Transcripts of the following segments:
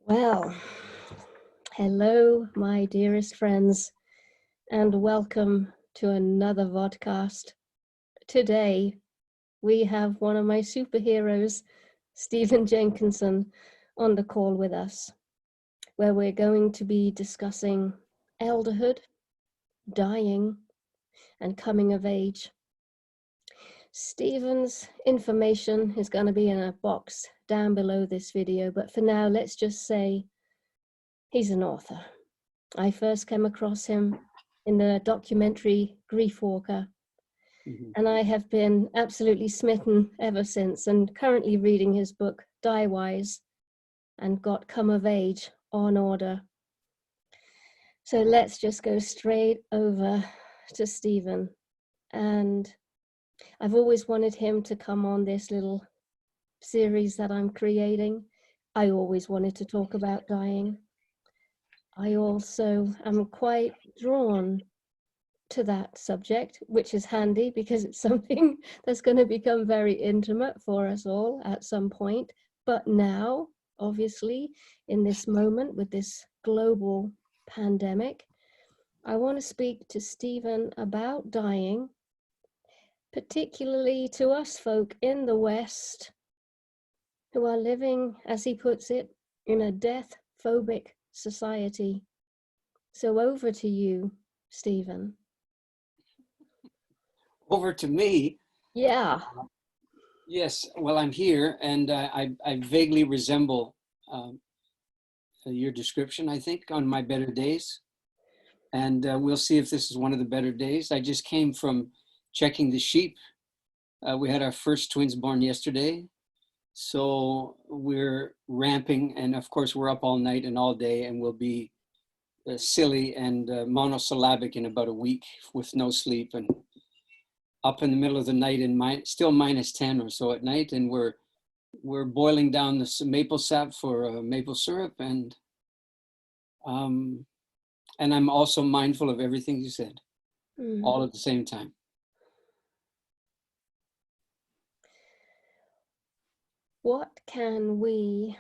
Well, hello, my dearest friends, and welcome to another vodcast. Today, we have one of my superheroes, Stephen Jenkinson, on the call with us, where we're going to be discussing elderhood, dying, and coming of age. Stephen's information is going to be in a box down below this video, but for now, let's just say he's an author. I first came across him in the documentary Griefwalker, and I have been absolutely smitten ever since, and currently reading his book Die Wise and got Come of Age on order. So let's just go straight over to Stephen. And I've always wanted him to come on this little series that I'm creating. I always wanted to talk about dying. I also am quite drawn to that subject, which is handy because it's something that's going to become very intimate for us all at some point. But now, obviously, in this moment with this global pandemic, I want to speak to Stephen about dying, particularly to us folk in the West who are living, as he puts it, in a death-phobic society. So over to you, Stephen. Over to me. Yeah. Yes, well, I'm here, and I vaguely resemble your description, I think, on my better days. And we'll see if this is one of the better days. I just came from checking the sheep. We had our first twins born yesterday. So we're ramping, and of course we're up all night and all day, and we'll be silly and monosyllabic in about a week with no sleep and up in the middle of the night and still -10 or so at night, and we're boiling down the maple sap for maple syrup, and I'm also mindful of everything you said, all at the same time. What can we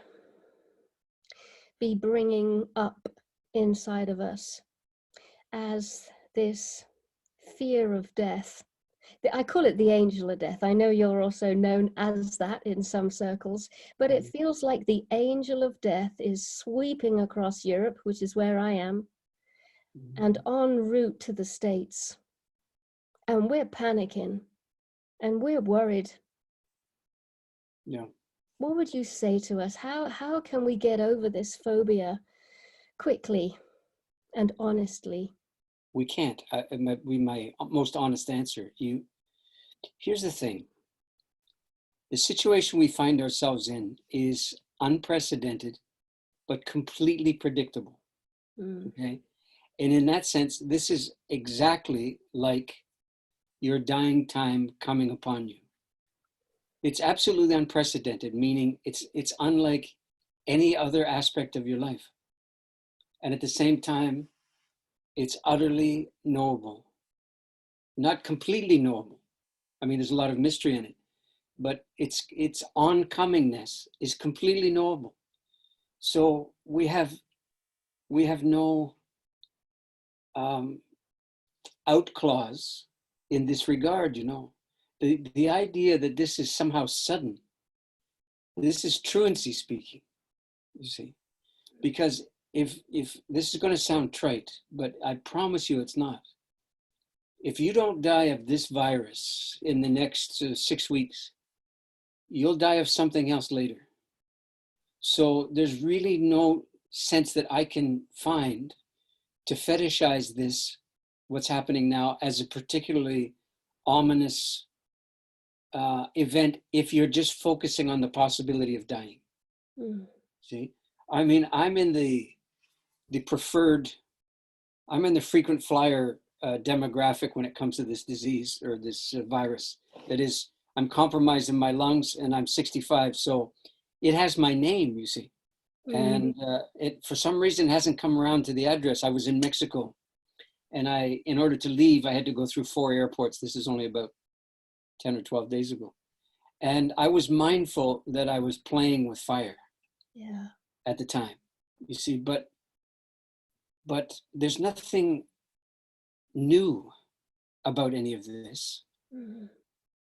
be bringing up inside of us as this fear of death? I call it the angel of death. I know you're also known as that in some circles, but it feels like the angel of death is sweeping across Europe, which is where I am, and en route to the States. And we're panicking and we're worried. Yeah. What would you say to us? How can we get over this phobia quickly and honestly? We can't. My most honest answer. Here's the thing. The situation we find ourselves in is unprecedented, but completely predictable. Okay. And in that sense, this is exactly like your dying time coming upon you. It's absolutely unprecedented, meaning it's unlike any other aspect of your life. And at the same time, it's utterly knowable. Not completely knowable. I mean, there's a lot of mystery in it, but its oncomingness is completely knowable. So we have no out clause in this regard, you know. The idea that this is somehow sudden, this is truancy speaking, you see. Because if this is going to sound trite, but I promise you it's not. If you don't die of this virus in the next 6 weeks, you'll die of something else later. So there's really no sense that I can find to fetishize this, what's happening now, as a particularly ominous event if you're just focusing on the possibility of dying. See, I mean, I'm in the preferred, I'm in the frequent flyer demographic when it comes to this disease or this virus. That is, I'm compromised in my lungs and I'm 65, so it has my name, you see. And it, for some reason, hasn't come around to the address. I was in Mexico, and in order to leave, I had to go through 4 airports. This is only about 10 or 12 days ago. And I was mindful that I was playing with fire at the time. You see, but there's nothing new about any of this.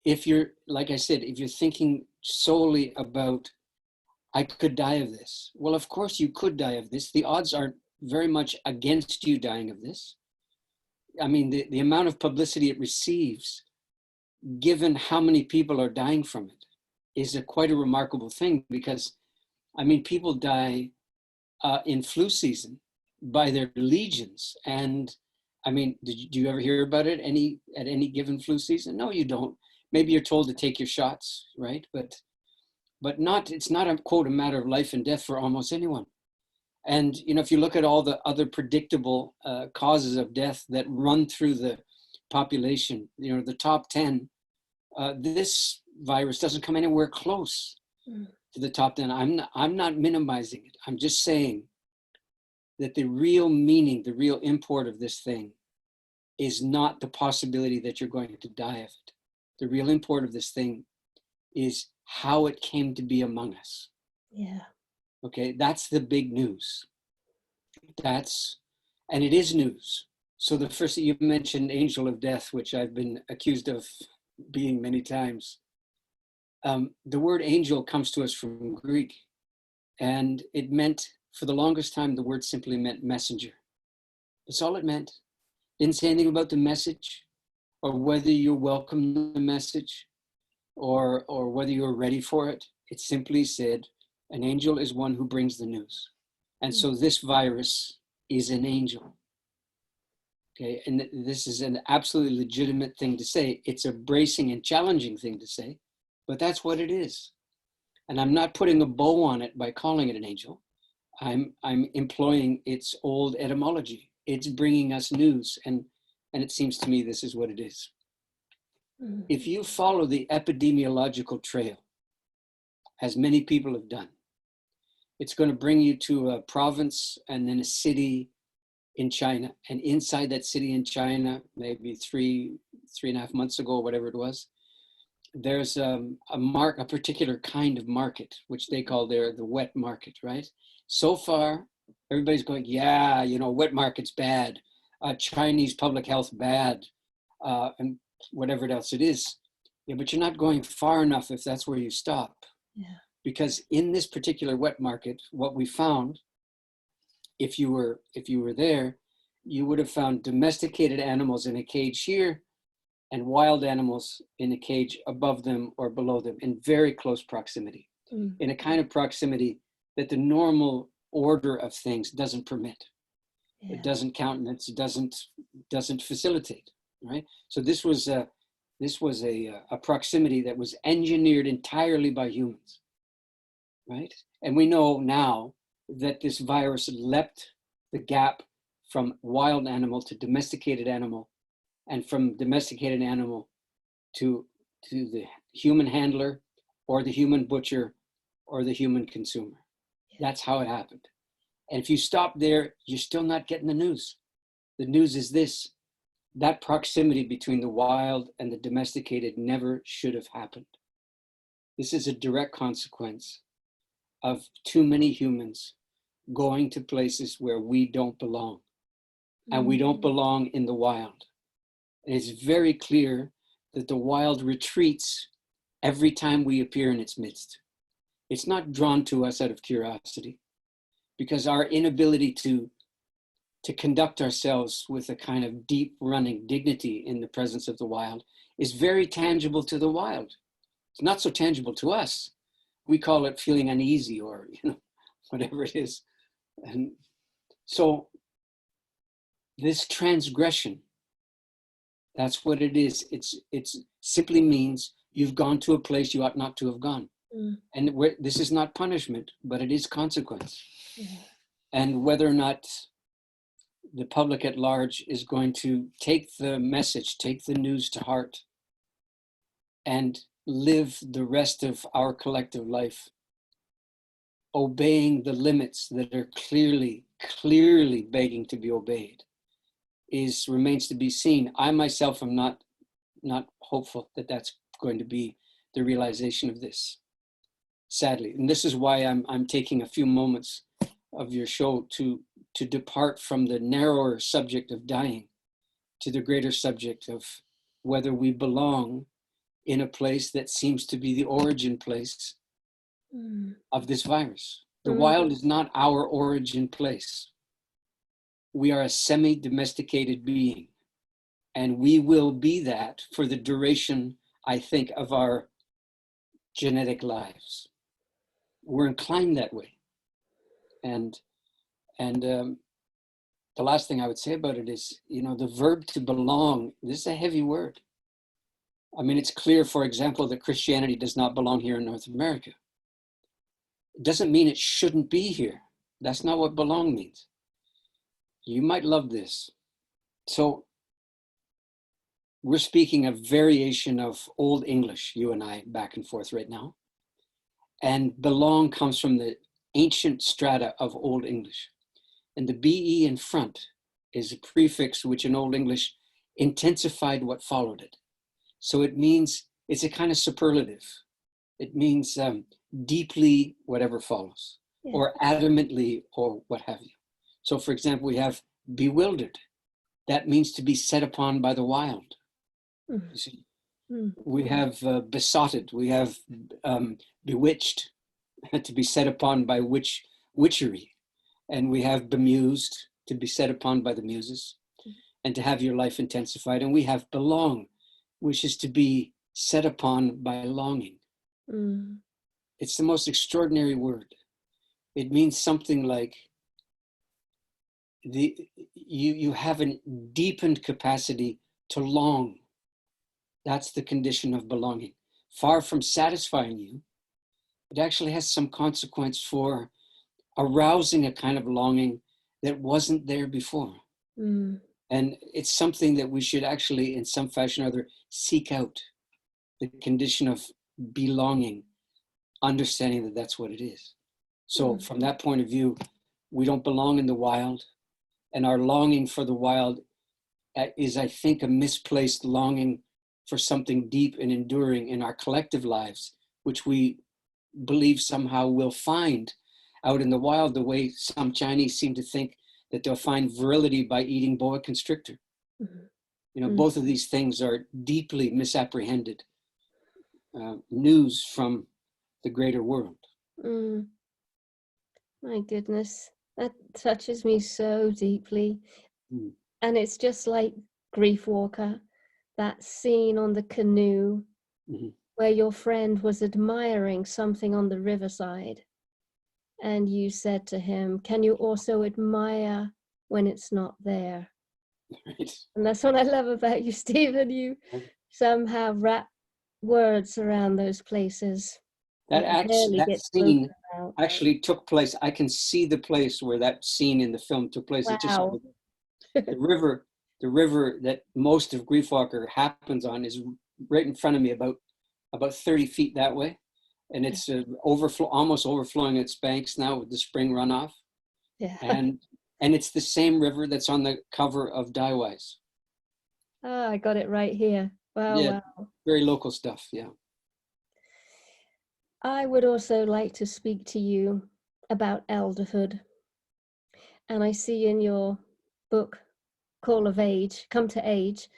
If you're, like I said, if you're thinking solely about, I could die of this. Well, of course you could die of this. The odds are very much against you dying of this. I mean, the amount of publicity it receives, given how many people are dying from it, is quite a remarkable thing, because, I mean, people die in flu season by their legions. And I mean, do you ever hear about it at any given flu season? No, you don't. Maybe you're told to take your shots, right? But not, it's not a quote, a matter of life and death for almost anyone. And, you know, if you look at all the other predictable causes of death that run through the population, you know, the top 10, this virus doesn't come anywhere close to the top 10. I'm not minimizing it. I'm just saying that the real meaning, the real import of this thing is not the possibility that you're going to die of it. The real import of this thing is how it came to be among us. Yeah. Okay, that's the big news. And it is news. So the first that you mentioned, angel of death, which I've been accused of being many times. The word angel comes to us from Greek, and it meant, for the longest time, the word simply meant messenger. That's all it meant. Didn't say anything about the message, or whether you welcome the message, or whether you're ready for it. It simply said, an angel is one who brings the news. And so this virus is an angel. Okay, and this is an absolutely legitimate thing to say. It's a bracing and challenging thing to say, but that's what it is. And I'm not putting a bow on it by calling it an angel. I'm employing its old etymology. It's bringing us news, and it seems to me this is what it is. If you follow the epidemiological trail, as many people have done, it's going to bring you to a province and then a city in China. And inside that city in China, maybe three and a half months ago, whatever it was, there's a particular kind of market, which they call the wet market, right? So far, everybody's going, yeah, you know, wet market's bad, Chinese public health bad, and whatever else it is. Yeah, but you're not going far enough if that's where you stop. Yeah. Because in this particular wet market, what we found, if you were there, you would have found domesticated animals in a cage here and wild animals in a cage above them or below them in very close proximity, in a kind of proximity that the normal order of things doesn't permit. Yeah. It doesn't countenance, it doesn't facilitate, right? So this was a proximity that was engineered entirely by humans, right? And we know now that this virus leapt the gap from wild animal to domesticated animal, and from domesticated animal to the human handler or the human butcher or the human consumer. That's how it happened. And if you stop there, you're still not getting the news. The news is this: that proximity between the wild and the domesticated never should have happened. This is a direct consequence of too many humans going to places where we don't belong. And we don't belong in the wild. And it's very clear that the wild retreats every time we appear in its midst. It's not drawn to us out of curiosity, because our inability to conduct ourselves with a kind of deep running dignity in the presence of the wild is very tangible to the wild. It's not so tangible to us. We call it feeling uneasy, or, you know, whatever it is. And so this transgression, that's what it is. It's simply means you've gone to a place you ought not to have gone. And this is not punishment, but it is consequence. Yeah. And whether or not the public at large is going to take the message, take the news to heart, and live the rest of our collective life obeying the limits that are clearly begging to be obeyed, remains to be seen. I myself am not hopeful that that's going to be the realization of this, sadly. And this is why I'm taking a few moments of your show to depart from the narrower subject of dying to the greater subject of whether we belong in a place that seems to be the origin place of this virus. The wild is not our origin place. We are a semi-domesticated being, and we will be that for the duration, I think, of our genetic lives. We're inclined that way. And the last thing I would say about it is, the verb to belong, this is a heavy word. I mean, it's clear, for example, that Christianity does not belong here in North America. It doesn't mean it shouldn't be here. That's not what belong means. You might love this. So we're speaking a variation of Old English, you and I, back and forth right now. And belong comes from the ancient strata of Old English. And the BE in front is a prefix which in Old English intensified what followed it. So it means, it's a kind of superlative. It means deeply whatever follows, or adamantly, or what have you. So for example, we have bewildered. That means to be set upon by the wild. You see, we have besotted. We have bewitched, to be set upon by witchery. And we have bemused, to be set upon by the muses, and to have your life intensified. And we have belong, which is to be set upon by longing. It's the most extraordinary word. It means something like you have a deepened capacity to long. That's the condition of belonging. Far from satisfying you, it actually has some consequence for arousing a kind of longing that wasn't there before. And it's something that we should actually, in some fashion or other, seek out. The condition of belonging, understanding that that's what it is. So from that point of view, we don't belong in the wild, and our longing for the wild is, I think, a misplaced longing for something deep and enduring in our collective lives, which we believe somehow we'll find out in the wild, the way some Chinese seem to think that they'll find virility by eating boa constrictor. Both of these things are deeply misapprehended news from the greater world. My goodness, that touches me so deeply. And it's just like Griefwalker, that scene on the canoe where your friend was admiring something on the riverside. And you said to him, can you also admire when it's not there? Right. And that's what I love about you, Stephen. You somehow wrap words around those places. That scene actually took place. I can see the place where that scene in the film took place. Wow. It just, the river that most of Griefwalker happens on is right in front of me, about 30 feet that way. And it's almost overflowing its banks now with the spring runoff. Yeah. And it's the same river that's on the cover of Diewise. Oh, I got it right here. Wow, yeah, wow. Very local stuff, yeah. I would also like to speak to you about elderhood. And I see in your book, Come to Age,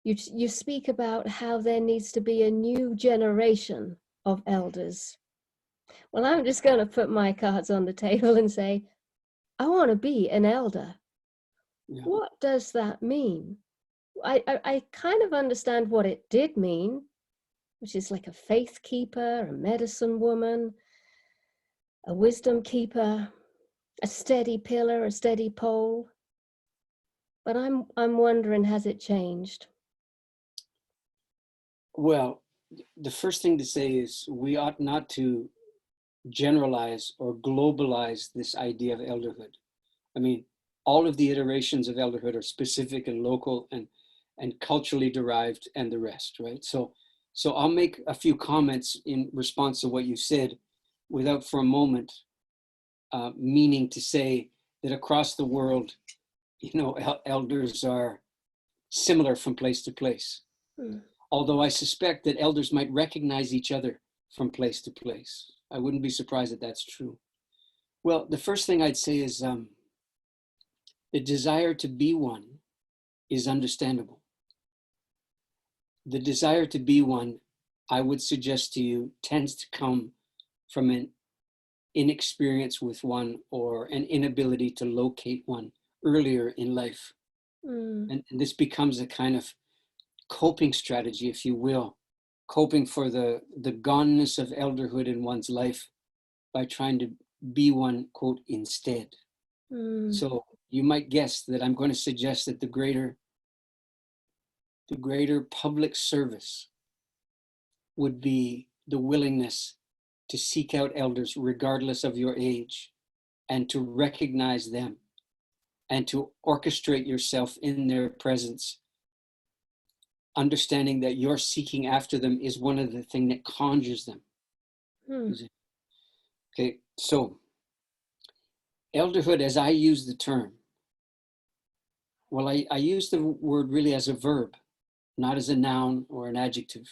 you speak about how there needs to be a new generation of elders. Well, I'm just going to put my cards on the table and say, I want to be an elder. Yeah. What does that mean? I kind of understand what it did mean, which is like a faith keeper, a medicine woman, a wisdom keeper, a steady pillar, a steady pole. But I'm wondering, has it changed? Well, the first thing to say is we ought not to generalize or globalize this idea of elderhood. I mean, all of the iterations of elderhood are specific and local and culturally derived and the rest, right? So I'll make a few comments in response to what you said without for a moment meaning to say that across the world, elders are similar from place to place. Although I suspect that elders might recognize each other from place to place. I wouldn't be surprised that that's true. Well, the first thing I'd say is the desire to be one is understandable. The desire to be one, I would suggest to you, tends to come from an inexperience with one or an inability to locate one earlier in life. And this becomes a kind of coping strategy, if you will, coping for the goneness of elderhood in one's life by trying to be one, quote, instead. So you might guess that I'm going to suggest that the greater public service would be the willingness to seek out elders regardless of your age and to recognize them and to orchestrate yourself in their presence, understanding that your seeking after them is one of the things that conjures them. Okay, so elderhood, as I use the term, well, I use the word really as a verb, not as a noun or an adjective,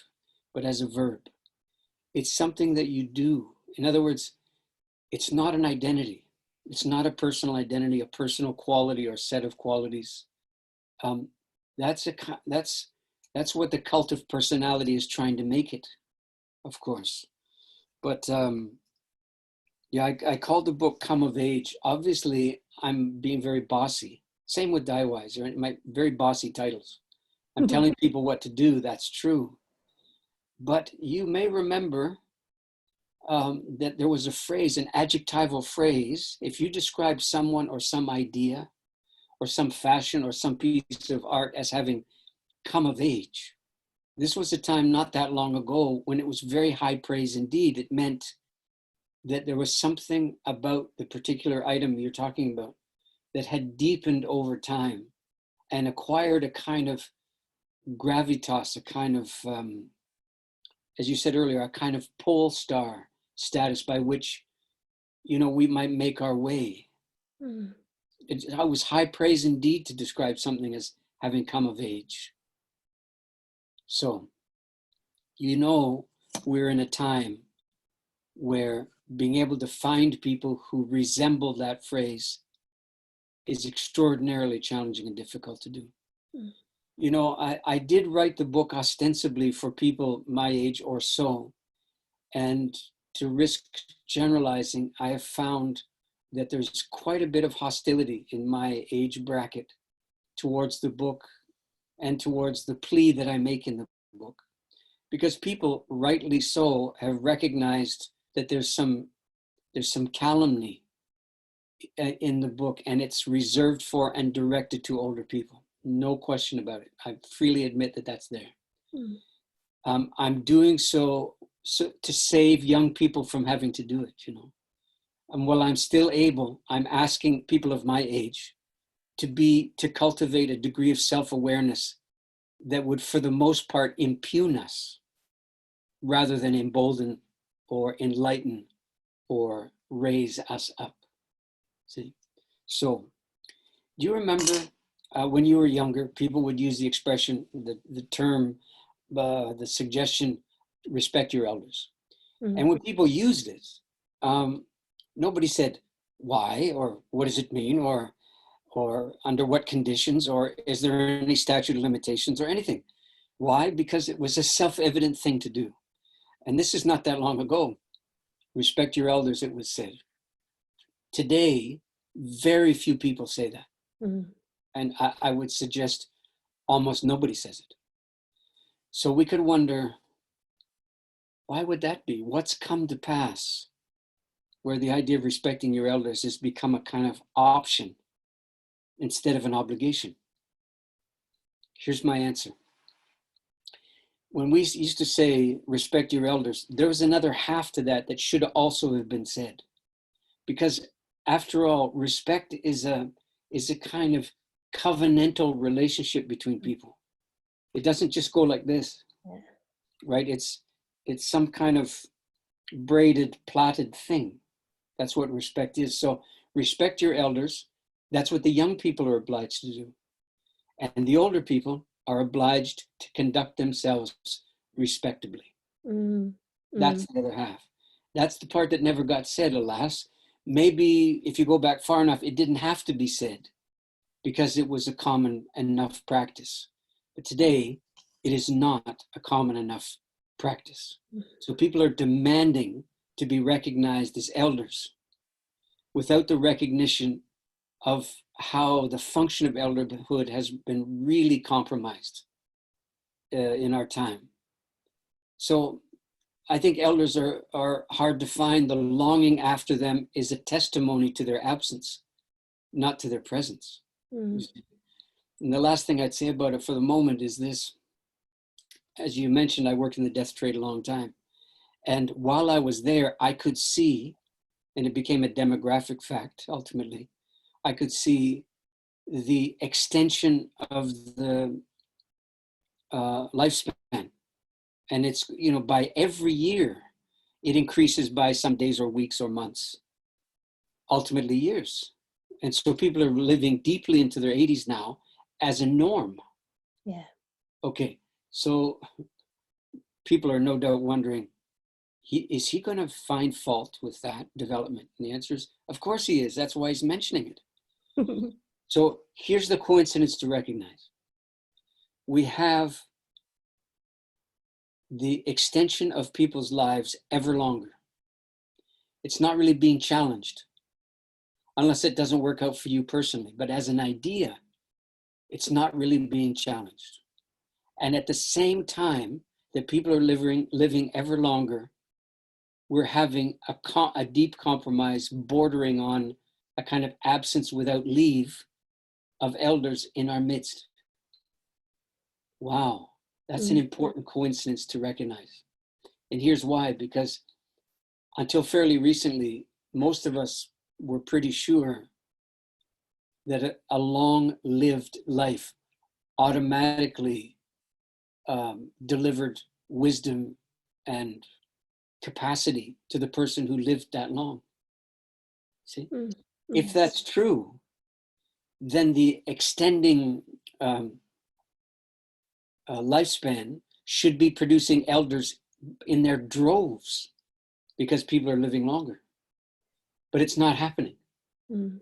but as a verb. It's something that you do. In other words, it's not an identity. It's not a personal identity, a personal quality or set of qualities. That's what the cult of personality is trying to make it, of course. But yeah, I called the book Come of Age. Obviously, I'm being very bossy. Same with Die-Wise, right? My very bossy titles. I'm telling people what to do, that's true. But you may remember that there was a phrase, an adjectival phrase. If you describe someone or some idea or some fashion or some piece of art as having come of age, this was a time not that long ago when it was very high praise indeed. It meant that there was something about the particular item you're talking about that had deepened over time and acquired a kind of gravitas, a kind of, as you said earlier, a kind of pole star status by which, we might make our way. It was high praise indeed to describe something as having come of age. So, we're in a time where being able to find people who resemble that phrase is extraordinarily challenging and difficult to do. I did write the book ostensibly for people my age or so, and to risk generalizing, I have found that there's quite a bit of hostility in my age bracket towards the book and towards the plea that I make in the book, because people, rightly so, have recognized that there's some calumny in the book, and it's reserved for and directed to older people. No question about it. I freely admit that that's there. I'm doing so to save young people from having to do it, And while I'm still able, I'm asking people of my age to cultivate a degree of self-awareness that would, for the most part, impugn us rather than embolden or enlighten or raise us up. See? So, do you remember when you were younger, people would use the expression, the term, the suggestion, respect your elders. And when people used it, nobody said why, or what does it mean, or under what conditions, or is there any statute of limitations or anything. Why? Because it was a self-evident thing to do. And this is not that long ago. Respect your elders, it was said. Today, very few people say that. And I would suggest almost nobody says it. So we could wonder, why would that be? What's come to pass where the idea of respecting your elders has become a kind of option instead of an obligation? Here's my answer. When we used to say, respect your elders, there was another half to that should also have been said. Because after all, respect is a kind of covenantal relationship between people. It doesn't just go like this, right? It's some kind of braided, plaited thing. That's what respect is. So respect your elders. That's what the young people are obliged to do. And the older people are obliged to conduct themselves respectably. That's the other half. That's the part that never got said, alas, maybe if you go back far enough, it didn't have to be said because it was a common enough practice. But today, it is not a common enough practice. So people are demanding to be recognized as elders without the recognition of how the function of elderhood has been really compromised in our time. So I think elders are hard to find. The longing after them is a testimony to their absence, not to their presence. And the last thing I'd say about it for the moment is this. As you mentioned, I worked in the death trade a long time. And while I was there, I could see, and it became a demographic fact ultimately, I could see the extension of the lifespan. And it's, by every year, it increases by some days or weeks or months, ultimately years. And so people are living deeply into their 80s now as a norm. Yeah. Okay, so people are no doubt wondering, is he going to find fault with that development? And the answer is, of course he is. That's why he's mentioning it. So here's the coincidence to recognize. We have the extension of people's lives ever longer. It's not really being challenged, unless it doesn't work out for you personally. But as an idea, it's not really being challenged. And at the same time that people are living ever longer, we're having a deep compromise bordering on a kind of absence without leave of elders in our midst. Wow, that's an important coincidence to recognize. And here's why, because until fairly recently, most of us were pretty sure that a long-lived life automatically delivered wisdom and capacity to the person who lived that long. See? If that's true, then the extending lifespan should be producing elders in their droves because people are living longer. But it's not happening.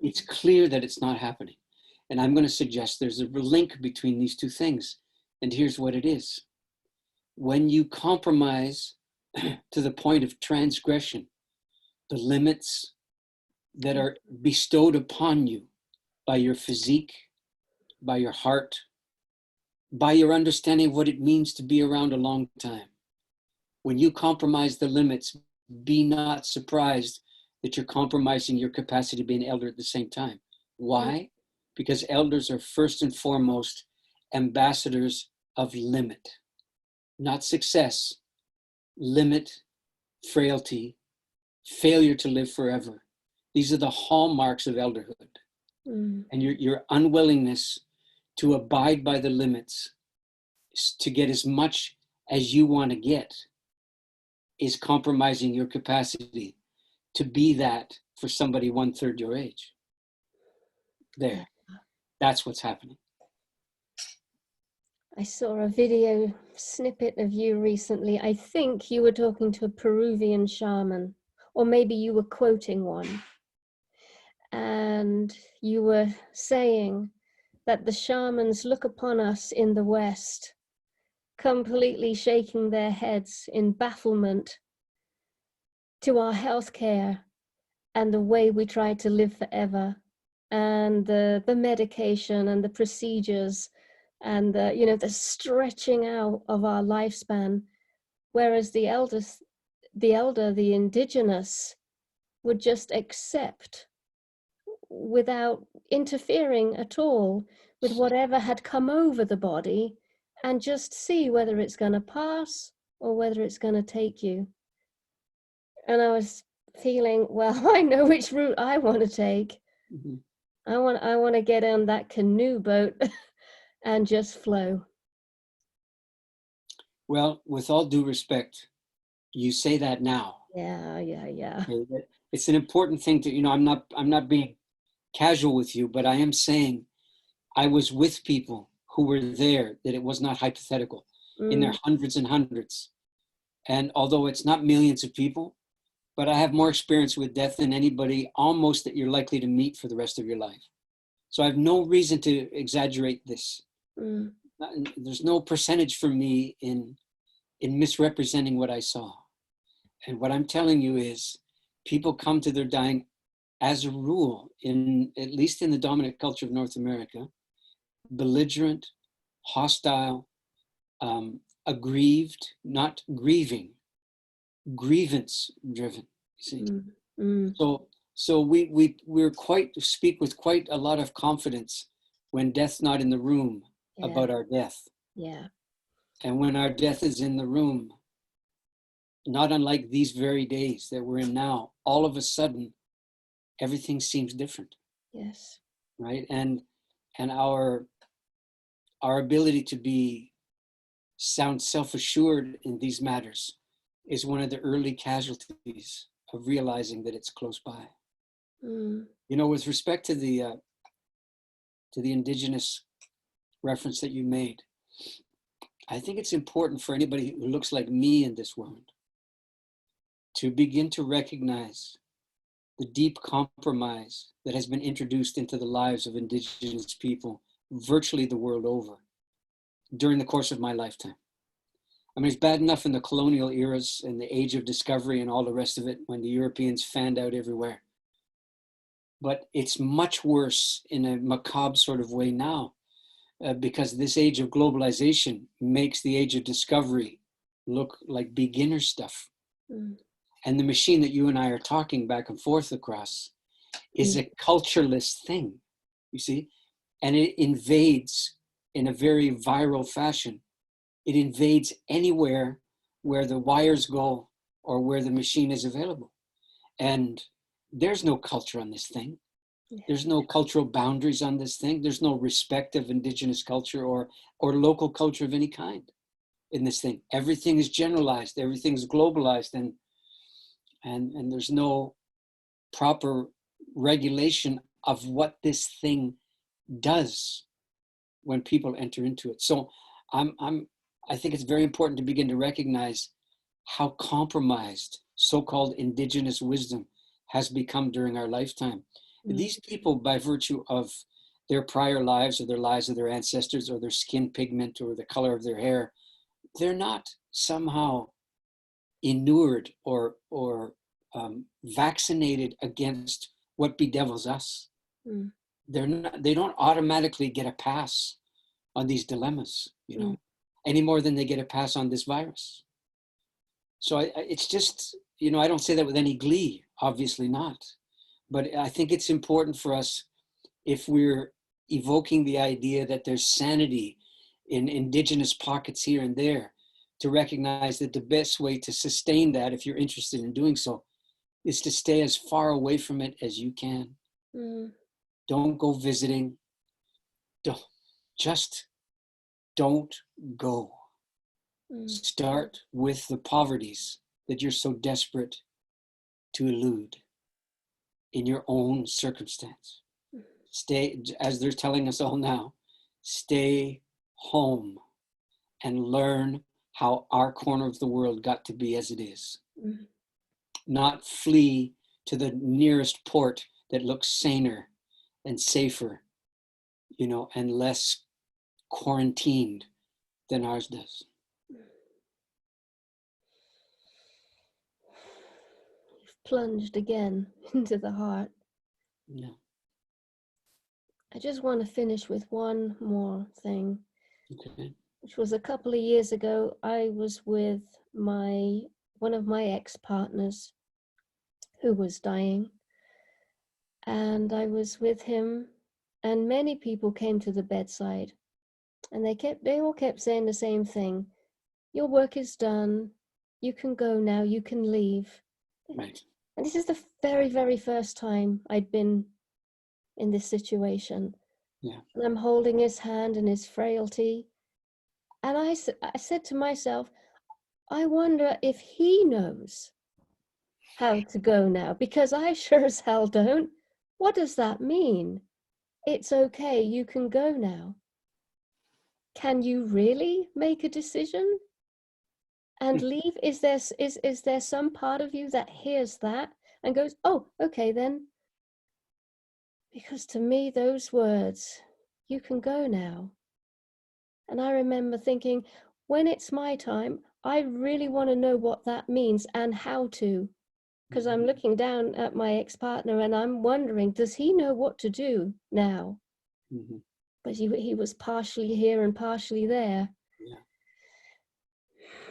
It's clear that it's not happening. And I'm going to suggest there's a link between these two things. And here's what it is. When you compromise to the point of transgression, the limits that are bestowed upon you by your physique, by your heart, by your understanding of what it means to be around a long time. When you compromise the limits, be not surprised that you're compromising your capacity to be an elder at the same time. Why? Because elders are first and foremost ambassadors of limit, not success, limit, frailty, failure to live forever. These are the hallmarks of elderhood. And your unwillingness to abide by the limits, to get as much as you want to get, is compromising your capacity to be that for somebody 1/3 your age. There, that's what's happening. I saw a video snippet of you recently. I think you were talking to a Peruvian shaman, or maybe you were quoting one. And you were saying that the shamans look upon us in the West, completely shaking their heads in bafflement to our healthcare and the way we try to live forever, and the medication and the procedures and the stretching out of our lifespan, whereas the indigenous would just accept without interfering at all with whatever had come over the body and just see whether it's going to pass or whether it's going to take you. And I was feeling, well, I know which route I want to take. I want to get on that canoe boat and just flow. Well, with all due respect, you say that now. Yeah. Okay, it's an important thing to, I'm not being casual with you, but I am saying I was with people who were there, that it was not hypothetical, in their hundreds and hundreds. And although it's not millions of people, but I have more experience with death than anybody almost that you're likely to meet for the rest of your life. So I have no reason to exaggerate this. Mm. There's no percentage for me in misrepresenting what I saw. And what I'm telling you is people come to their dying as a rule, at least in the dominant culture of North America, belligerent, hostile, aggrieved, not grieving, grievance driven. You see, so we're speak with quite a lot of confidence when death's not in the room about our death. Yeah. And when our death is in the room, not unlike these very days that we're in now, all of a sudden, everything seems different. Yes. Right. And our ability to sound self-assured in these matters is one of the early casualties of realizing that it's close by. You know, with respect to the indigenous reference that you made, I think it's important for anybody who looks like me in this world to begin to recognize the deep compromise that has been introduced into the lives of indigenous people virtually the world over during the course of my lifetime. I mean, it's bad enough in the colonial eras and the age of discovery and all the rest of it when the Europeans fanned out everywhere. But it's much worse in a macabre sort of way now because this age of globalization makes the age of discovery look like beginner stuff. And the machine that you and I are talking back and forth across is a cultureless thing, you see, and it invades in a very viral fashion. It invades anywhere where the wires go or where the machine is available. And there's no culture on this thing. There's no cultural boundaries on this thing. There's no respect of indigenous culture or local culture of any kind in this thing. Everything is generalized. Everything's globalized, and there's no proper regulation of what this thing does when people enter into it. So I think it's very important to begin to recognize how compromised so-called indigenous wisdom has become during our lifetime. These people, by virtue of their prior lives or their lives of their ancestors or their skin pigment or the color of their hair, they're not somehow inured or vaccinated against what bedevils us. They don't automatically get a pass on these dilemmas, you know, any more than they get a pass on this virus. So it's just, you know, I don't say that with any glee, obviously not. But I think it's important for us, if we're evoking the idea that there's sanity in indigenous pockets here and there, to recognize that the best way to sustain that, if you're interested in doing so, is to stay as far away from it as you can. Don't go visiting. Don't go. Start with the poverties that you're so desperate to elude in your own circumstance. Stay, as they're telling us all now, stay home and learn how our corner of the world got to be as it is. Not flee to the nearest port that looks saner and safer, you know, and less quarantined than ours does. You've plunged again into the heart. No. I just want to finish with one more thing. Okay. Which was a couple of years ago. I was with one of my ex-partners who was dying, and I was with him, and many people came to the bedside, and they all kept saying the same thing: your work is done, you can go now, you can leave. Right. And this is the very, very first time I'd been in this situation. Yeah. And I'm holding his hand and his frailty. And I said to myself, I wonder if he knows how to go now, because I sure as hell don't. What does that mean? It's okay, you can go now. Can you really make a decision? and leave? Is there some part of you that hears that and goes, oh, okay then? Because to me, those words, you can go now. And I remember thinking, when it's my time, I really want to know what that means and how to. Because I'm looking down at my ex-partner and I'm wondering, does he know what to do now? Mm-hmm. But he was partially here and partially there. Yeah.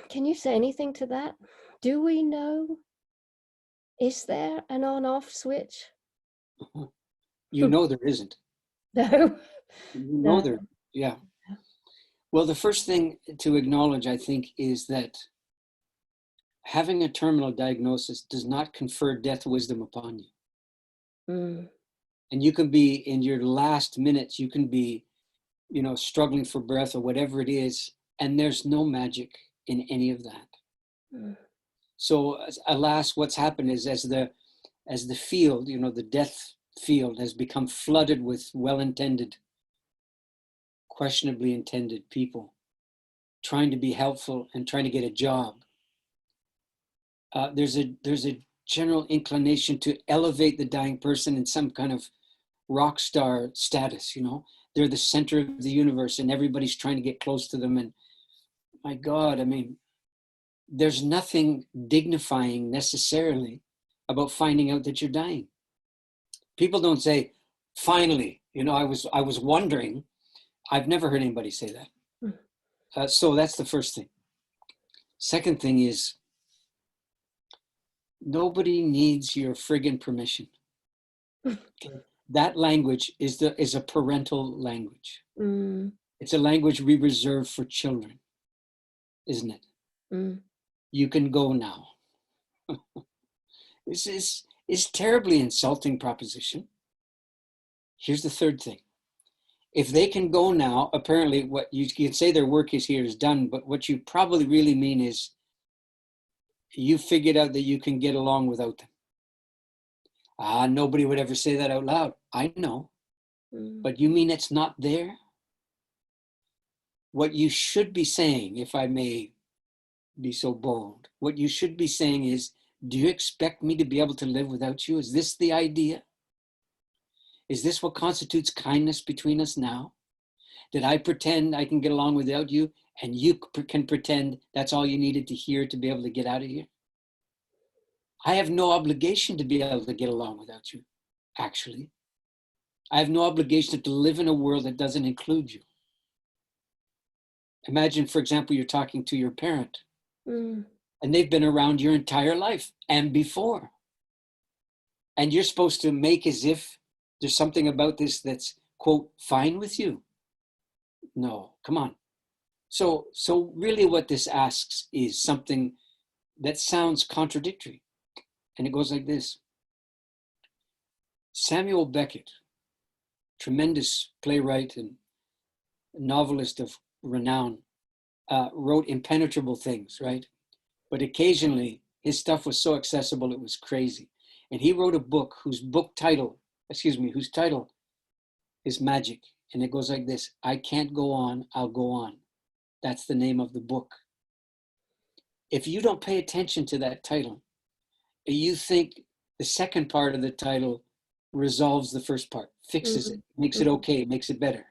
Can you say anything to that? Do we know? Is there an on-off switch? You know there isn't. No. You know No. there, yeah. Well, the first thing to acknowledge, I think, is that having a terminal diagnosis does not confer death wisdom upon you. Mm. And you can be in your last minutes, you can be, struggling for breath or whatever it is, and there's no magic in any of that. Mm. So alas, what's happened is as the field, the death field has become flooded with well-intended, questionably intended people trying to be helpful and trying to get a job. There's a general inclination to elevate the dying person in some kind of rock star status. They're the center of the universe and everybody's trying to get close to them. And my God, I mean, there's nothing dignifying necessarily about finding out that you're dying. People don't say, finally, I was wondering. I've never heard anybody say that. So that's the first thing. Second thing is, nobody needs your friggin' permission. That language is a parental language. Mm. It's a language we reserve for children, isn't it? Mm. You can go now. This is terribly insulting proposition. Here's the third thing. If they can go now, apparently what you can say their work is here is done, but what you probably really mean is you figured out that you can get along without them. Nobody would ever say that out loud. I know. But you mean it's not there? What you should be saying, if I may be so bold, what you should be saying is, do you expect me to be able to live without you? Is this the idea? Is this what constitutes kindness between us now? Did I pretend I can get along without you and you can pretend that's all you needed to hear to be able to get out of here? I have no obligation to be able to get along without you, actually. I have no obligation to live in a world that doesn't include you. Imagine, for example, you're talking to your parent and they've been around your entire life and before. And you're supposed to make as if there's something about this that's, quote, fine with you. No, come on. So really what this asks is something that sounds contradictory. And it goes like this. Samuel Beckett, tremendous playwright and novelist of renown, wrote impenetrable things, right? But occasionally his stuff was so accessible, it was crazy. And he wrote a book whose title is Magic. And it goes like this: I can't go on, I'll go on. That's the name of the book. If you don't pay attention to that title, you think the second part of the title resolves the first part, fixes it, makes it okay, makes it better.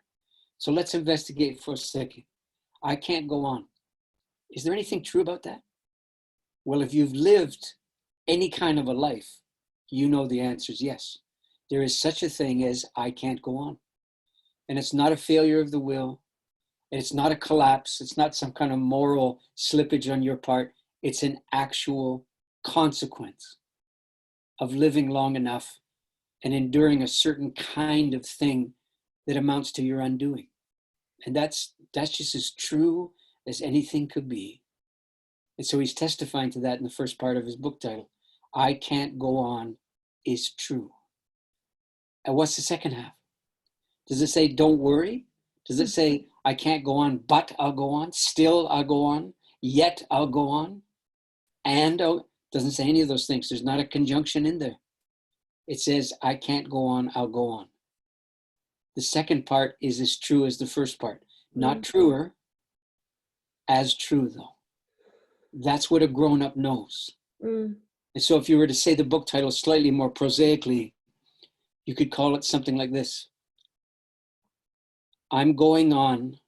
So let's investigate for a second. I can't go on. Is there anything true about that? Well, if you've lived any kind of a life, you know the answer is yes. There is such a thing as I can't go on. And it's not a failure of the will. And it's not a collapse. It's not some kind of moral slippage on your part. It's an actual consequence of living long enough and enduring a certain kind of thing that amounts to your undoing. And that's just as true as anything could be. And so he's testifying to that in the first part of his book title. I can't go on is true. And what's the second half? Does it say, don't worry? Does it say, I can't go on, but I'll go on? Still, I'll go on? Yet, I'll go on? And, doesn't say any of those things. There's not a conjunction in there. It says, I can't go on, I'll go on. The second part is as true as the first part. Not truer, as true though. That's what a grown-up knows. Mm. And so if you were to say the book title slightly more prosaically, you could call it something like this: I'm going on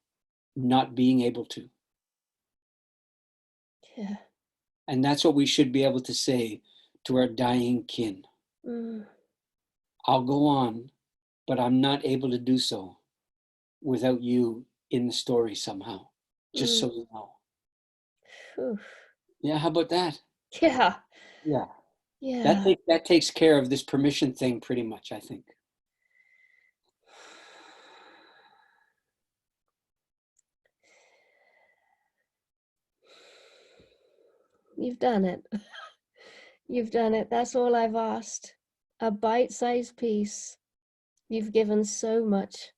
not being able to. Yeah. And that's what we should be able to say to our dying kin. Mm. I'll go on, but I'm not able to do so without you in the story somehow, just so you know. Oof. Yeah, how about that? Yeah. Yeah. Yeah. That takes care of this permission thing pretty much, I think. You've done it. You've done it. That's all I've asked. A bite-sized piece. You've given so much,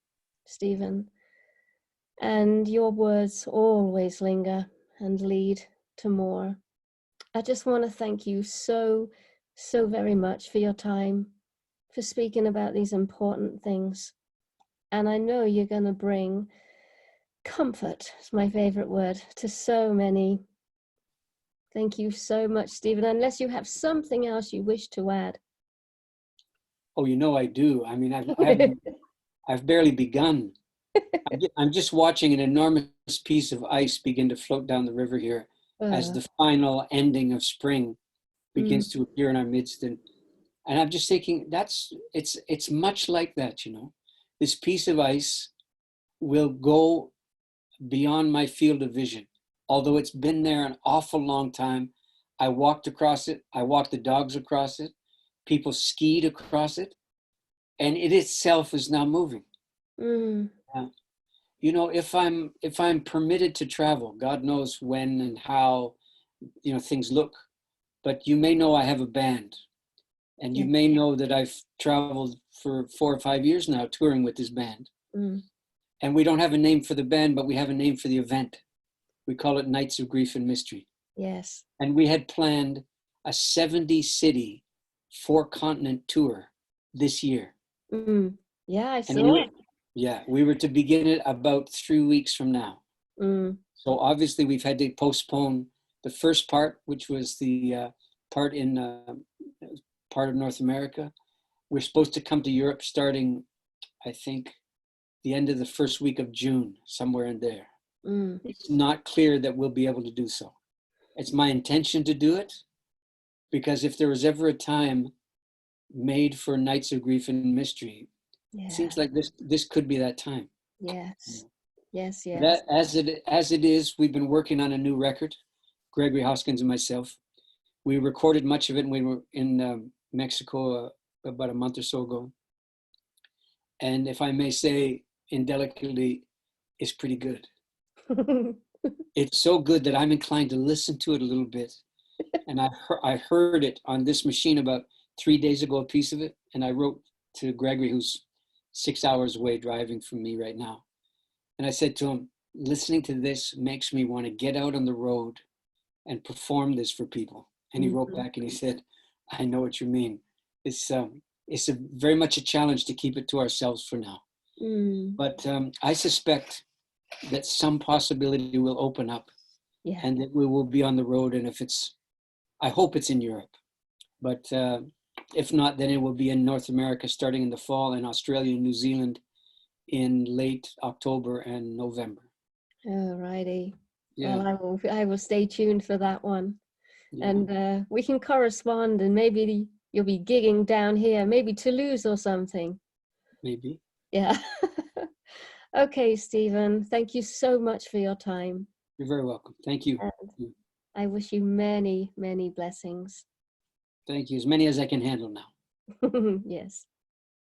Stephen. And your words always linger and lead to more. I just want to thank you so very much for your time, for speaking about these important things. And I know you're going to bring comfort, is my favorite word, to so many. Thank you so much, Stephen. Unless you have something else you wish to add. Oh, you know I do. I mean, I've barely begun. I'm just watching an enormous piece of ice begin to float down the river here as the final ending of spring begins to appear in our midst. And I'm just thinking it's much like that, you know. This piece of ice will go beyond my field of vision. Although it's been there an awful long time. I walked across it. I walked the dogs across it. People skied across it. And it itself is now moving. You know, if I'm permitted to travel, God knows when and how, you know, things look. But you may know I have a band. And you may know that I've traveled for 4 or 5 years now touring with this band. And we don't have a name for the band, but we have a name for the event. We call it Nights of Grief and Mystery. Yes. And we had planned a 70-city, 4-continent tour this year. Yeah, I saw. We were to begin it about 3 weeks from now. So obviously we've had to postpone the first part, which was the part in part of North America. We're supposed to come to Europe starting, I think, the end of the first week of June, somewhere in there. It's not clear that we'll be able to do so. It's my intention to do it, because if there was ever a time made for Nights of Grief and Mystery, it seems like this could be that time. Yes. Yes, yes. That, as it is, we've been working on a new record, Gregory Hoskins and myself. We recorded much of it when we were in Mexico about a month or so ago. And if I may say indelicately, it's pretty good. It's so good that I'm inclined to listen to it a little bit. And I heard it on this machine about 3 days ago, a piece of it. And I wrote to Gregory, who's 6 hours away driving from me right now. And I said to him, listening to this makes me want to get out on the road and perform this for people. And he wrote back and he said, I know what you mean. It's very much a challenge to keep it to ourselves for now. But I suspect that some possibility will open up, and that we will be on the road. And I hope it's in Europe, but if not, then it will be in North America starting in the fall, and Australia and New Zealand in late October and November. All righty. Yeah. Well, I will stay tuned for that one. Yeah. And we can correspond, and maybe you'll be gigging down here, maybe Toulouse or something. Maybe. Yeah. Okay, Stephen, thank you so much for your time. You're very welcome. Thank you. And I wish you many, many blessings. Thank you. As many as I can handle now. Yes.